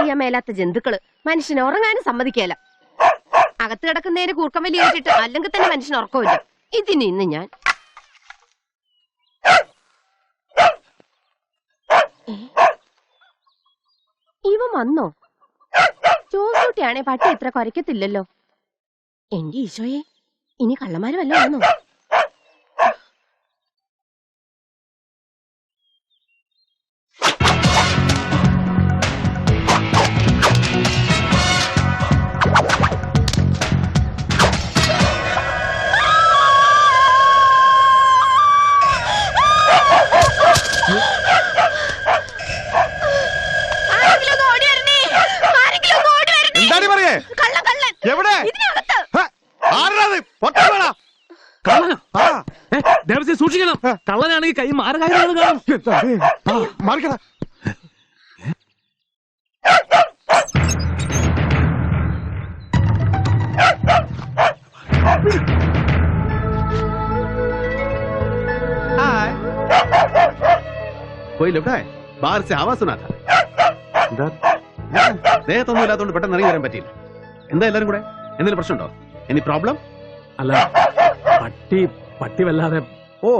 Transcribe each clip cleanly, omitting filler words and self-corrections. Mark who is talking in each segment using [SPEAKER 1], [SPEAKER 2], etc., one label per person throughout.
[SPEAKER 1] അറിയാൻ മേലാത്ത ജന്തുക്കള് മനുഷ്യനെ ഉറങ്ങാനും സമ്മതിക്കല. അകത്ത് കിടക്കുന്നതിന് കൂർക്കം വലി കേട്ടിട്ട് അല്ലെങ്കിൽ തന്നെ മനുഷ്യന് ഉറക്കമില്ല. ഇതിന് ഇന്ന് ഞാൻ ഇവ വന്നോ? ജോസൂട്ടിയാണെ പട്ടി ഇത്ര കുരയ്ക്കത്തില്ലല്ലോ. എന്റെ ഈശോയെ, ഇനി കള്ളന്മാര് വല്ലോ വന്നോ?
[SPEAKER 2] സൂക്ഷിക്കണം, കള്ളനാണെങ്കിൽ കൈ മാറുകാര്യങ്ങൾ കാണും.
[SPEAKER 3] कोई लौटा है? बाहर से आवाज सुना था. ദേഹത്തൊന്നും ഇല്ലാത്തതുകൊണ്ട് പെട്ടെന്ന് ഇറങ്ങി വരാൻ പറ്റിയില്ല. എന്താ എല്ലാരും കൂടെ? എന്തെങ്കിലും പ്രശ്നമുണ്ടോ? Any problem?
[SPEAKER 2] അല്ല, പട്ടി വല്ലാതെ.
[SPEAKER 3] ഓ,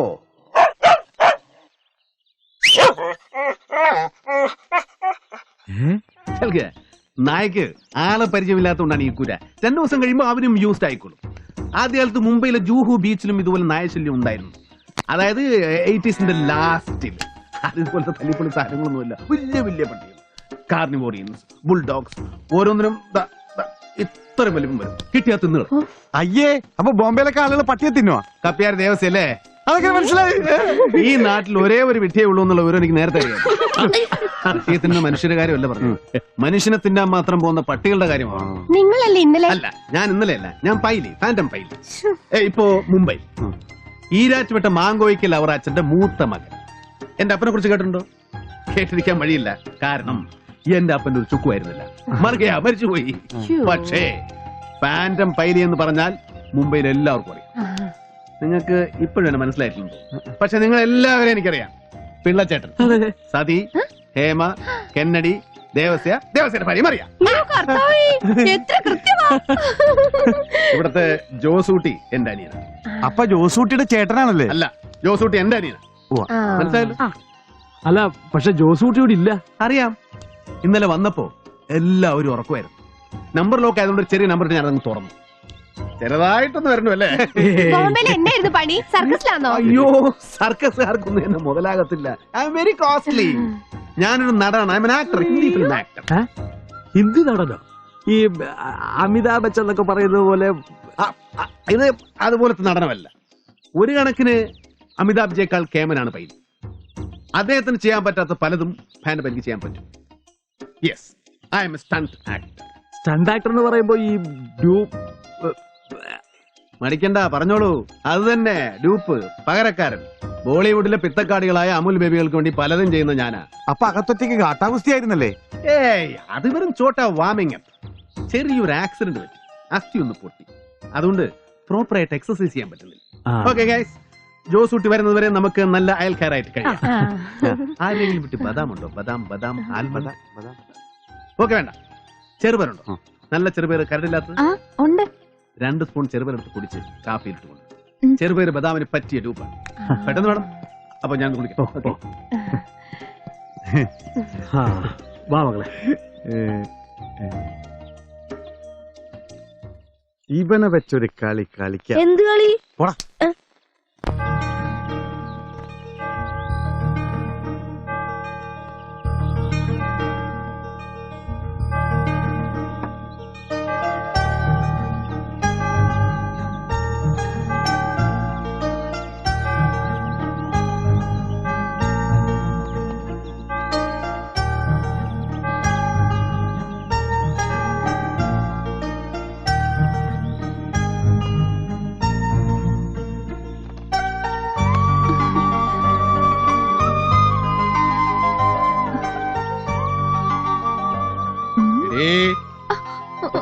[SPEAKER 3] നായക്ക് ആളെ പരിചയമില്ലാത്തതുകൊണ്ടാണ് ഈ കുര. 2 ദിവസം കഴിയുമ്പോൾ അവനും യൂസ്ഡ് ആയിക്കോളും. ആദ്യകാലത്ത് മുംബൈയിലെ ജൂഹു ബീച്ചിലും ഇതുപോലെ നായശല്യം ഉണ്ടായിരുന്നു. അതായത് 80s ലാസ്റ്റിൽ. അതുപോലത്തെ തല്ലിപ്പൊളി സാധനങ്ങളൊന്നുമില്ല. വലിയ വലിയ പട്ടികൾ, കാർണിവോറിയൻസ്, ബുൾഡോഗ്സ്, ഓരോന്നിനും ഇത്ര വലിപ്പം വരും. കിട്ടിയാ തിന്നുകൾ.
[SPEAKER 4] അയ്യേ, അപ്പൊ ബോംബെയിലൊക്കെ ആളുകൾ പട്ടിയെ തിന്നുവാ?
[SPEAKER 3] കപ്പ്യാർ ദേവസ്യല്ലേ?
[SPEAKER 4] അതൊക്കെ മനസ്സിലായി.
[SPEAKER 3] ഈ നാട്ടിൽ ഒരേ ഒരു വിട്ടിയേ ഉള്ളൂ എന്നുള്ള വിവരം എനിക്ക് നേരത്തെ അറിയാം. പട്ടിയെ തിന്ന മനുഷ്യരുടെ കാര്യമല്ല പറഞ്ഞു, മനുഷ്യനെ തിന്നാൻ മാത്രം പോകുന്ന പട്ടികളുടെ കാര്യമാണ്.
[SPEAKER 1] നിങ്ങളല്ലേ ഇന്നലെ?
[SPEAKER 3] അല്ല, ഞാൻ ഇന്നലെയല്ല, ഞാൻ പൈലി, ഫാന്റം പൈലി. ഇപ്പോ മുംബൈ ഈരാറ്റുപെട്ട മാങ്കോയ്ക്കൽ അവറാച്ചന്റെ മൂത്ത മകൻ. എന്റെ അപ്പനെ കുറിച്ച് കേട്ടിട്ടുണ്ടോ? കേട്ടിരിക്കാൻ വഴിയില്ല. കാരണം എന്റെ അപ്പന്റെ ഒരു ചുക്കുമായിരുന്നില്ല, മരിച്ചുപോയി. പക്ഷേ ഫാന്റം പൈലി എന്ന് പറഞ്ഞാൽ മുംബൈയിൽ എല്ലാവർക്കും അറിയാം. നിങ്ങൾക്ക് ഇപ്പോഴും എന്നെ മനസ്സിലായിട്ടുണ്ടോ? പക്ഷെ നിങ്ങൾ എല്ലാവരെയും എനിക്കറിയാം. പിള്ളച്ചേട്ടൻ, സതി, ഹേമ, കെന്നഡി, ദേവസ്യയുടെ ഭാര്യ അറിയാം. ഇവിടത്തെ ജോസൂട്ടി എന്റെ അനിയനാണ്.
[SPEAKER 4] അപ്പൊ ജോസൂട്ടിയുടെ ചേട്ടനാണല്ലേ?
[SPEAKER 3] അല്ല, ജോസൂട്ടി എന്റെ അനിയനാണ്. മനസ്സിലായല്ലോ?
[SPEAKER 2] അല്ല, പക്ഷെ ജോസൂട്ടിയോട് ഇല്ല.
[SPEAKER 3] അറിയാം. ഇന്നലെ വന്നപ്പോ എല്ലാവരും ഉറക്കുമായിരുന്നു. നമ്പർ ലോക്ക് ആയതുകൊണ്ട് ഒരു ചെറിയ നമ്പർ ഞാൻ അതങ്ങ് തുറന്നു. ചെറുതായിട്ടൊന്നും വരണു അല്ലേ?
[SPEAKER 1] എന്നായിരുന്നു പണി? സർക്കസിലാണോ?
[SPEAKER 3] അയ്യോ, സർക്കസുകാർക്കൊന്നും എന്നെ മുതലാകത്തില്ല. I'm very costly. ഞാനൊരു നടനാണ്. I'm an actor, Hindi film actor.
[SPEAKER 2] Hindi നടനോ? ഈ അമിതാഭ് ബച്ചൻ എന്നൊക്കെ പറയുന്നത് പോലെ?
[SPEAKER 3] ഇത് അതുപോലത്തെ നടനമല്ല. ഒരു കണക്കിന് അമിതാഭ്ജേക്കാൾ കേമനാണ് പൈലി. അദ്ദേഹത്തിന് ചെയ്യാൻ പറ്റാത്ത പലതും ഫാന്റം എനിക്ക് ചെയ്യാൻ പറ്റും. Yes, I M A stunt actor.
[SPEAKER 2] Stunt actor എന്ന് പറയുമ്പോ ഈ
[SPEAKER 3] മടിക്കണ്ട, പറഞ്ഞോളൂ. അത് തന്നെ, ഡ്യൂപ്പ്, പകരക്കാരൻ. ബോളിവുഡിലെ പിത്തക്കാടികളായ അമുൽ ബേബികൾക്ക് വേണ്ടി പലതും ചെയ്യുന്ന ഞാനാ.
[SPEAKER 4] അപ്പൊ അകത്തൊറ്റയ്ക്ക് കാട്ടാകുസ്തിയായിരുന്നല്ലേ?
[SPEAKER 3] ഏയ്, അത് വെറും ചോട്ട വാമിങ് അപ്പ്. ചെറിയൊരു ആക്സിഡന്റ് പറ്റി, അസ്ഥി ഒന്ന് പൊട്ടി. അതുകൊണ്ട് പ്രോപ്പറായിട്ട് എക്സസൈസ് ചെയ്യാൻ പറ്റുന്നില്ല. ഓക്കെ ഗൈസ്, ജോസൂട്ടി വരുന്നത് വരെ നമുക്ക് നല്ല അയൽക്കാരായിട്ട് കഴിയാം. ആരെങ്കിലും വിട്ട് ബദാം ഉണ്ടോ? ബദാം ആൽമദ. ഓക്കെ, വേണ്ട. ചെറുപേരുണ്ടോ? നല്ല ചെറുപേര്, കരടില്ലാത്തത്. 2 സ്പൂൺ ചെറുപേരെടുത്ത് കുടിച്ച് കാപ്പിയിലിട്ട് കൊണ്ട്. ചെറുപേര് ബദാമിന് പറ്റിയ ഡൂപ്പാണ്. പെട്ടെന്ന് വേണം. അപ്പൊ ഞാൻ കുടിക്കാം.
[SPEAKER 2] വാ മകളെ.
[SPEAKER 4] ഇവനെ വെച്ചൊരു കളി കളിക്കാം.
[SPEAKER 1] എന്ത് കളി?
[SPEAKER 4] പോടാ.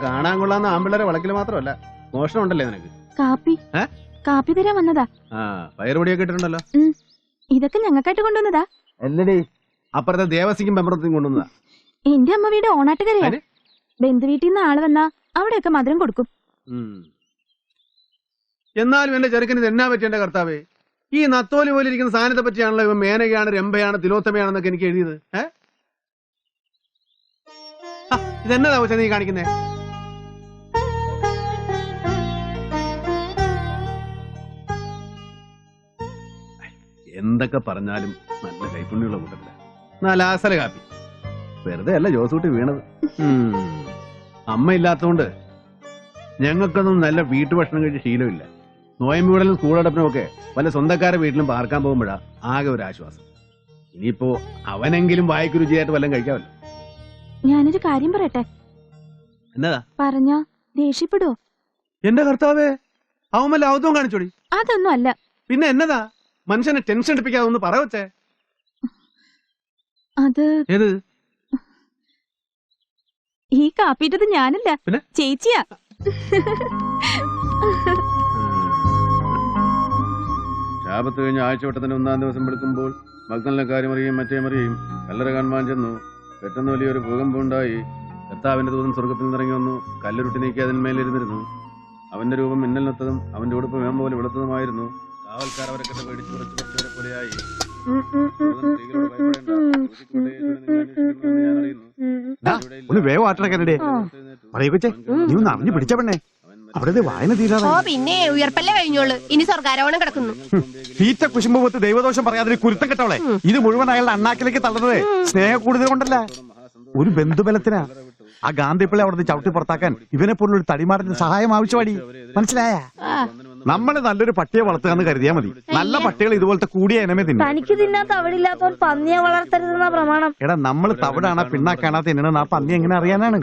[SPEAKER 3] കാണാൻ കൊള്ളാന്ന ആമ്പിള്ളേരെ വളക്കില് മാത്രമല്ല, മോഷണം ഉണ്ടല്ലേ നിനക്ക്?
[SPEAKER 1] കാപ്പി തരാൻ വന്നതാ.
[SPEAKER 3] പയറുപൊടിയൊക്കെ ഇട്ടിട്ടുണ്ടല്ലോ.
[SPEAKER 1] ഇതൊക്കെ ഞങ്ങൾക്കായിട്ട് കൊണ്ടുവന്നതാ.
[SPEAKER 3] അല്ലടേ, അപ്പുറത്തെ ദേവസിക്കും പെമ്പറത്തിനും കൊണ്ടുവന്നതാ.
[SPEAKER 5] എന്റെ അമ്മ വീട് ഓണാട്ടുകരയാ.
[SPEAKER 3] അതെ?
[SPEAKER 5] ബന്ധുവീട്ടിൽ നിന്ന് ആള് വന്നാ അവിടെയൊക്കെ മധുരം കൊടുക്കും.
[SPEAKER 3] എന്നാലും എന്റെ ചെറുക്കന് ഇത് എന്നാ പറ്റി എന്റെ കർത്താവേ? ഈ നത്തോലി പോലെ ഇരിക്കുന്ന സാധനത്തെ പറ്റിയാണല്ലോ ഇവൻ മേനകയാണ്, രംഭയാണ്, തിലോത്തമയാണെന്നൊക്കെ എനിക്ക് എഴുതിയത്. ഇതെന്നതാ പക്ഷെ നീ കാണിക്കുന്നേ? എന്തൊക്കെ പറഞ്ഞാലും നല്ല കൈപ്പുണ്യമുള്ള കൂട്ടത്തില്ല. നല്ല ആസല കാപ്പി വെറുതെ അല്ല ജോസൂട്ടി വീണത്. അമ്മ ഇല്ലാത്തതുകൊണ്ട് ഞങ്ങൾക്കൊന്നും നല്ല വീട്ടുഭക്ഷണം കഴിച്ച് ശീലമില്ല. നോയമ്പൂടലും സ്കൂളടപ്പിനും ഒക്കെ വല്ല സ്വന്തക്കാരെ വീട്ടിലും പാർക്കാൻ പോകുമ്പോഴാ ആകെ ഒരു ആശ്വാസം. ഇനിയിപ്പോ അവനെങ്കിലും വായിക്ക് രുചിയായിട്ട് വല്ലതും കഴിക്കാമല്ലോ.
[SPEAKER 5] ഞാനൊരു കാര്യം പറയട്ടെ.
[SPEAKER 3] എന്നതാ?
[SPEAKER 5] പറഞ്ഞാ ദേഷ്യപ്പെടുവോ?
[SPEAKER 3] എന്റെ കർത്താവേ, അവൻ വല്ല ഔദ്യവും കാണിച്ചോടി?
[SPEAKER 5] അതൊന്നും അല്ല.
[SPEAKER 3] പിന്നെ എന്നതാ? മനുഷ്യനെ ടെൻഷൻ എടുപ്പിക്കാതെ ഒന്ന് പറ വെച്ചേ.
[SPEAKER 5] അത്
[SPEAKER 3] ഏത്?
[SPEAKER 5] ഈ കാപ്പിട്ടത് ഞാനല്ല,
[SPEAKER 3] പിന്നെ
[SPEAKER 5] ചേച്ചിയാ.
[SPEAKER 3] ശാപത്ത് കഴിഞ്ഞ ആഴ്ചവട്ടത്തിന്റെ 1-ാം ദിവസം വെളുക്കുമ്പോൾ മഗ്ദലിന്റെ കാര്യമറിയും മറ്റേമറിയും കല്ലറ കാണുവാൻ ചെന്നു. പെട്ടെന്ന് വലിയൊരു ഭൂകമ്പം ഉണ്ടായി. കർത്താവിന്റെ ദൂതൻ സ്വർഗത്തിൽ നിന്നിറങ്ങി വന്നു. കല്ലുരുട്ടി നീക്കി അതിന്മേലിരുന്നിരുന്നു. അവന്റെ രൂപം മിന്നലിനൊത്തതും അവന്റെ ഉടുപ്പ് വേം പോലെ വെളുത്തതുമായിരുന്നു. കാവൽക്കാർ അവരെ കണ്ട് പേടിച്ച് കുറച്ചുവരെ പോലെയായി.
[SPEAKER 4] ഒന്ന് വേഗം ആട്ടടക്കരടേ പറയൂ കൊച്ചേ, നീ ഒന്ന് അറിഞ്ഞു പിടിച്ച പെണ്ണേ. അവിടെ വായന തീരാതെ.
[SPEAKER 1] ഓ പിന്നെ ഉയർപ്പല്ലേ കഴിഞ്ഞോളൂ, ഇനി സ്വർഗാരോഹണം കിടക്കുന്നു.
[SPEAKER 4] തീറ്റ കുശുമ്പത്ത് ദൈവദോഷം പറയാതെ കുരുത്തം കെട്ടവളെ. ഇത് മുഴുവൻ അയാളുടെ അണ്ണാക്കിലേക്ക് തള്ളുന്നത് സ്നേഹ കൂടുതൽ കൊണ്ടല്ല, ഒരു ബന്ധുബലത്തിനാ. ആ ഗാന്ധിപ്പിള്ളി അവിടുന്ന് ചവിട്ടി പുറത്താക്കാൻ ഇവനെ പോലുള്ള ഒരു തടിമാറിന്റെ സഹായം ആവശ്യമാടി. മനസ്സിലായ? നമ്മള് നല്ലൊരു പട്ടിയെ വളർത്തുകയെന്ന് കരുതിയാ മതി. നല്ല പട്ടികൾ ഇതുപോലത്തെ കൂടിയ ഇനമേ തിന്നും.
[SPEAKER 6] തനിക്ക് തിന്നാൻ തവിടില്ലാത്തവർ പന്നിയെ വളർത്തരുതെന്ന പ്രമാണം.
[SPEAKER 4] എടാ, നമ്മള് തവിടാണാ പിണ്ണാക്കാണാ തിന്നണ ആ പന്നി എങ്ങനെ അറിയാനാണ്?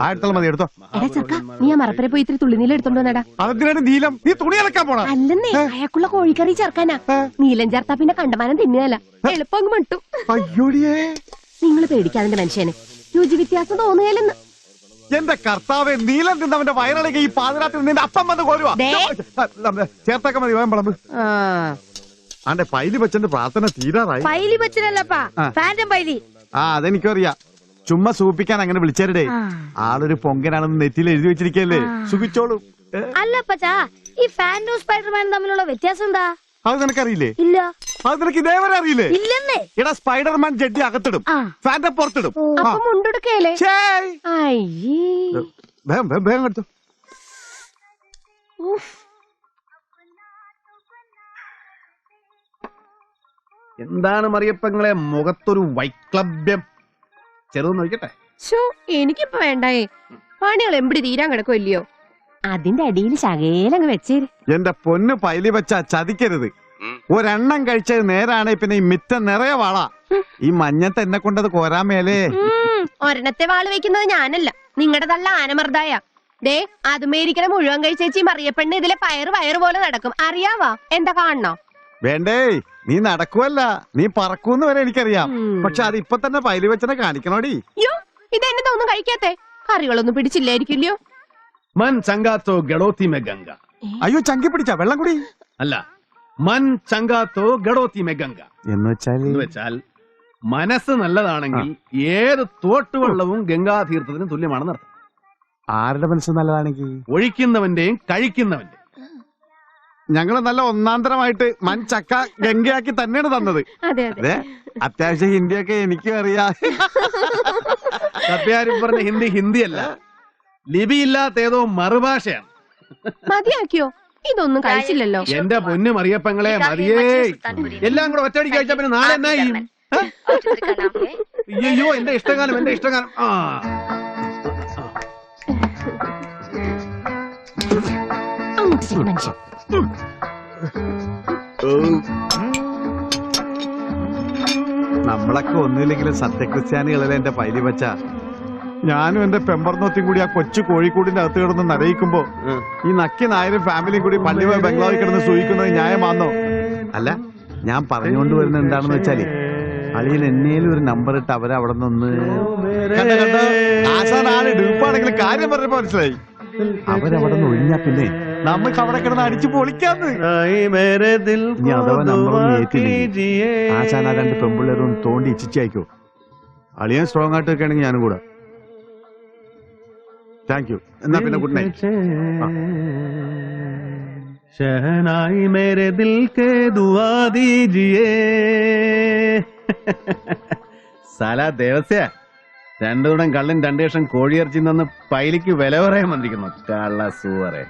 [SPEAKER 4] ആയിരത്തോളം മതി, എടുത്തോ.
[SPEAKER 1] എടാ ചെറുക്ക, നീ ആ മറപ്പരെ പോയി ഇത്തിരി തുള്ളിനീല എടുത്തോണ്ട് വന്നടാ.
[SPEAKER 4] അതെന്തിനാണ് നീലം? നീ തുണി അലക്കാൻ പോണ?
[SPEAKER 1] അല്ലെന്നേ, അയാൾക്കുള്ള കോഴിക്കറി ചേർക്കാനാ. നീലം ചേർത്താ പിന്നെ കണ്ടമാനം തിന്നുകയല്ല, എളുപ്പം അങ്ങ് മട്ടും.
[SPEAKER 4] അയ്യോടിയേ,
[SPEAKER 1] നിങ്ങൾ പേടിക്കാതിന്റെ മനുഷ്യന് രുചി വ്യത്യാസം തോന്നുകയല്ലെന്ന്.
[SPEAKER 4] എന്റെ കർത്താവെ, നീലം തിന്നവന്റെ വയറിളകി ഈ പാതിരാത്രി നിന്റെ അപ്പം വന്ന് കോരുവാ. ചേർത്തൊക്കെ മതി, വേഗം വിളമ്പ്. ആണ്ടെ പൈലി ബച്ചന്റെ പ്രാർത്ഥന തീരാറായി.
[SPEAKER 6] പൈലി ബച്ചനല്ലപ്പാ, ഫാന്റം പൈലി.
[SPEAKER 4] അതെനിക്കറിയാം. ചുമ്മാ സൂപ്പിക്കാൻ അങ്ങനെ വിളിച്ചേരടേ. ആളൊരു പൊങ്കനാണെന്ന് നെറ്റിയിൽ എഴുതി വെച്ചിരിക്കല്ലേ, സുഖിച്ചോളൂ.
[SPEAKER 6] അല്ലപ്പച്ചാ, ഈ ഫാന്റും സ്പൈഡർമാനും തമ്മിലുള്ള വ്യത്യാസം എന്താ?
[SPEAKER 4] അത് നിനക്കറിയില്ലേ?
[SPEAKER 6] ഇല്ല.
[SPEAKER 4] അത് നിനക്ക് ഇതേവരെ അറിയില്ലേ?
[SPEAKER 6] ഇല്ലെന്നേ.
[SPEAKER 4] എടാ, സ്പൈഡർമാൻ ജഡ്ഡി അകത്തിടും, ഫാന്റം പുറത്തിടും.
[SPEAKER 1] അപ്പൊ മുണ്ടെടുക്കല്ലേ?
[SPEAKER 4] അയ്യേ, വേഗം എടുത്തു.
[SPEAKER 3] എന്താണ് മറിയപ്പങ്ങളെ മുഖത്തൊരു വൈക്ലഭ്യം? ചെറുതെന്ന് നോക്കട്ടെ.
[SPEAKER 1] എനിക്കിപ്പോ വേണ്ടായേ, പണികൾ എമ്പിടി തീരാൻ കിടക്കുമല്ലയോ. അതിന്റെ അടിയിൽ ശകേലങ്ങ് വെച്ചേര്.
[SPEAKER 4] എന്റെ പൊന്ന് പൈലി വെച്ച ചതിക്കരുത്. ഒരെണ്ണം കഴിച്ചത് നേരാണ്. പിന്നെ ഈ മിറ്റം നിറയെ വാള. ഈ മഞ്ഞത്ത് എന്നെ കൊണ്ടത് കോരാൻ മേലേ.
[SPEAKER 1] ഒരെണ്ണത്തെ വാള് വെക്കുന്നത് ഞാനല്ല, നിങ്ങളുടെ തള്ള ആനമർദ്ദായ. ദേ, അതുമേരിക്കണ മുഴുവൻ കഴിച്ചേച്ചി മറിയപ്പെണ്ണ് ഇതിലെ വയറ് പോലെ നടക്കും. അറിയാവാ? എന്താ കാണണോ?
[SPEAKER 4] വേണ്ടേ, നീ നടക്കുവല്ല, നീ പറക്കൂന്ന് വരെ എനിക്കറിയാം. പക്ഷെ അത് ഇപ്പൊ തന്നെ പൈലി വെച്ചനെ കാണിക്കണോടി.
[SPEAKER 1] ഇതെന്നതാ ഒന്നും കഴിക്കാത്തെ? കറികളൊന്നും പിടിച്ചില്ലായിരിക്കില്ലയോ?
[SPEAKER 3] മൻ ചങ്കാത്തോ ഗഡോത്തി മെ ഗംഗ.
[SPEAKER 4] അയ്യോ, ചങ്കി പിടിച്ച വെള്ളം കുടി.
[SPEAKER 3] അല്ല, മൻ ചങ്കാത്തോ ഗഡോത്തി മെ ഗംഗ
[SPEAKER 4] എന്ന്
[SPEAKER 3] വെച്ചാൽ മനസ്സ് നല്ലതാണെങ്കിൽ ഏത് തോട്ടുവെള്ളവും ഗംഗാതീർത്ഥത്തിന് തുല്യമാണെന്ന് അർത്ഥം.
[SPEAKER 4] ആരുടെ മനസ്സ് നല്ലതാണെങ്കിൽ?
[SPEAKER 3] ഒഴിക്കുന്നവന്റെയും കഴിക്കുന്നവന്റെയും.
[SPEAKER 4] ഞങ്ങള് നല്ല ഒന്നാന്തരമായിട്ട് മൻ ചക്ക ഗംഗയാക്കി തന്നെയാണ് തന്നത്.
[SPEAKER 1] അതെ,
[SPEAKER 4] അത്യാവശ്യം ഹിന്ദിയൊക്കെ എനിക്കും അറിയാം.
[SPEAKER 3] സത്യാരും പറഞ്ഞ ഹിന്ദിയല്ല, ലിപിയില്ലാത്ത ഏതോ മറുഭാഷയാണ്.
[SPEAKER 1] മതിയാക്കിയോ? ഇതൊന്നും കഴിച്ചില്ലല്ലോ.
[SPEAKER 3] എന്റെ പൊന്നു മറിയപ്പങ്ങളെ, മതിയേ. എല്ലാം കൂടെ ഒറ്റയടി കഴിച്ചാ പിന്നെ നാളെ എന്നാ ചെയ്യും? അയ്യോ, എന്റെ ഇഷ്ടകാലം.
[SPEAKER 4] നമ്മളൊക്കെ ഒന്നുമില്ലെങ്കിലും സത്യക്രിസ്ത്യാനികളല്ലേ എന്റെ പൈലി വച്ച. ഞാനും എന്റെ പെമ്പർന്നോത്തിയും കൂടി ആ കൊച്ചു കോഴിക്കോടിന്റെ അകത്ത് കിടന്ന് നരയിക്കുമ്പോ ഈ നക്കി നായരും ഫാമിലിയും കൂടി പള്ളി പോയി ബംഗ്ലാവിൽ കിടന്ന് സൂഹിക്കുന്നത് ന്യായമാണോ? അല്ല, ഞാൻ പറഞ്ഞുകൊണ്ട് വരുന്നത് എന്താണെന്ന് വെച്ചാല്, അളിയൻ എന്നേലും ഒരു നമ്പർ ഇട്ട് അവരവിടെ നിന്ന് ആശാനാണ് ഡൂപ്പാണെങ്കിൽ കാര്യം പറഞ്ഞപ്പോ മനസ്സിലായി. അവരവിടെ നിന്ന് ഒഴിഞ്ഞാ പിന്നെ നമുക്ക് അവിടെ കിടന്ന് അടിച്ചു പൊളിക്കാന്ന്. ഇനി അഥവാ നമ്പറൊന്നും ഏറ്റില്ലെങ്കിൽ ആശാന രണ്ട് പെമ്പിള്ളേരൊന്ന് തോണ്ടി ഇച്ചിച്ചയക്കോ. അളിയൻ സ്ട്രോങ് ആയിട്ട് വെക്കുകയാണെങ്കിൽ ഞാനും കൂടെ. Thank you. എന്നാ പിന്നെ ഗുഡ് നൈറ്റ്.
[SPEAKER 3] शहनाई मेरे दिल के दुआ दीजिए. സാല ദേവസ്യ രണ്ടു കൂടം കള്ളും രണ്ടു ലക്ഷം കോഴിയിറച്ചി നിന്ന് പൈലിക്ക് വില പറയാൻ വന്നിരിക്കുന്നു. കള്ള സൂവറെ.